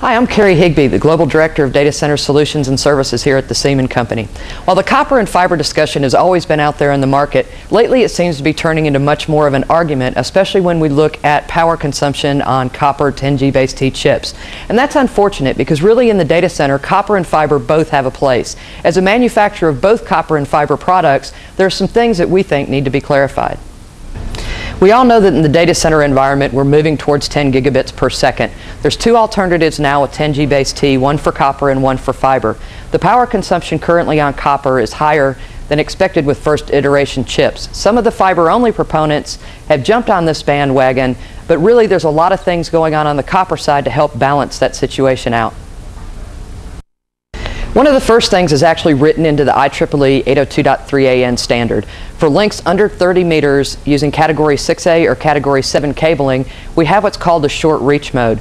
Hi, I'm Carrie Higbie, the Global Director of Data Center Solutions and Services here at the Siemon Company. While the copper and fiber discussion has always been out there in the market, lately it seems to be turning into much more of an argument, especially when we look at power consumption on copper 10G-based chips. And that's unfortunate because really in the data center, copper and fiber both have a place. As a manufacturer of both copper and fiber products, there are some things that we think need to be clarified. We all know that in the data center environment, we're moving towards 10 gigabits per second. There's two alternatives now with 10G base T, one for copper and one for fiber. The power consumption currently on copper is higher than expected with first iteration chips. Some of the fiber-only proponents have jumped on this bandwagon, but really there's a lot of things going on the copper side to help balance that situation out. One of the first things is actually written into the IEEE 802.3an standard. For links under 30 meters using Category 6A or Category 7 cabling, we have what's called the short reach mode.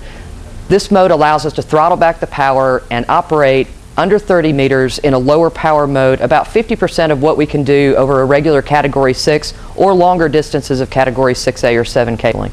This mode allows us to throttle back the power and operate under 30 meters in a lower power mode, about 50% of what we can do over a regular Category 6 or longer distances of Category 6A or 7 cabling.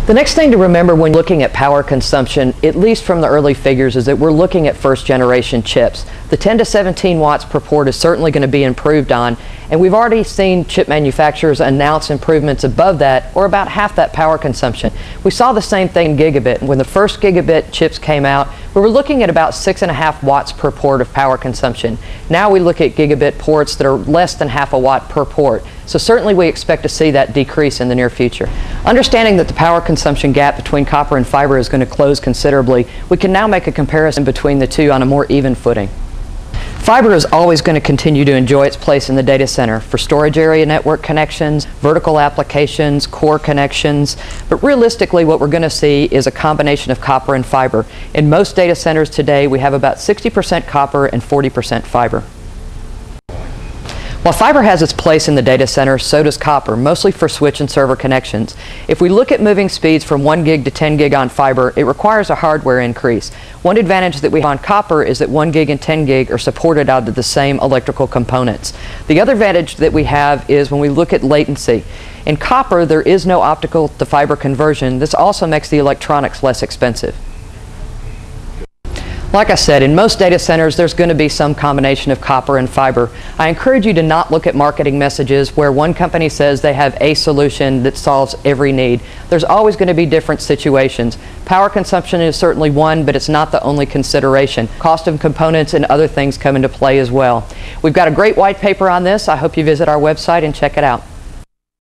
The next thing to remember when looking at power consumption, at least from the early figures, is that we're looking at first generation chips. The 10 to 17 watts per port is certainly going to be improved on, and we've already seen chip manufacturers announce improvements above that or about half that power consumption. We saw the same thing in gigabit. When the first gigabit chips came out, we were looking at about 6.5 watts per port of power consumption. Now we look at gigabit ports that are less than half a watt per port. So certainly we expect to see that decrease in the near future. Understanding that the power consumption gap between copper and fiber is going to close considerably, we can now make a comparison between the two on a more even footing. Fiber is always going to continue to enjoy its place in the data center for storage area network connections, vertical applications, core connections, but realistically what we're going to see is a combination of copper and fiber. In most data centers today, we have about 60% copper and 40% fiber. While fiber has its place in the data center, so does copper, mostly for switch and server connections. If we look at moving speeds from 1 gig to 10 gig on fiber, it requires a hardware increase. One advantage that we have on copper is that 1 gig and 10 gig are supported out of the same electrical components. The other advantage that we have is when we look at latency. In copper, there is no optical to fiber conversion. This also makes the electronics less expensive. Like I said, in most data centers, there's going to be some combination of copper and fiber. I encourage you to not look at marketing messages where one company says they have a solution that solves every need. There's always going to be different situations. Power consumption is certainly one, but it's not the only consideration. Cost of components and other things come into play as well. We've got a great white paper on this. I hope you visit our website and check it out.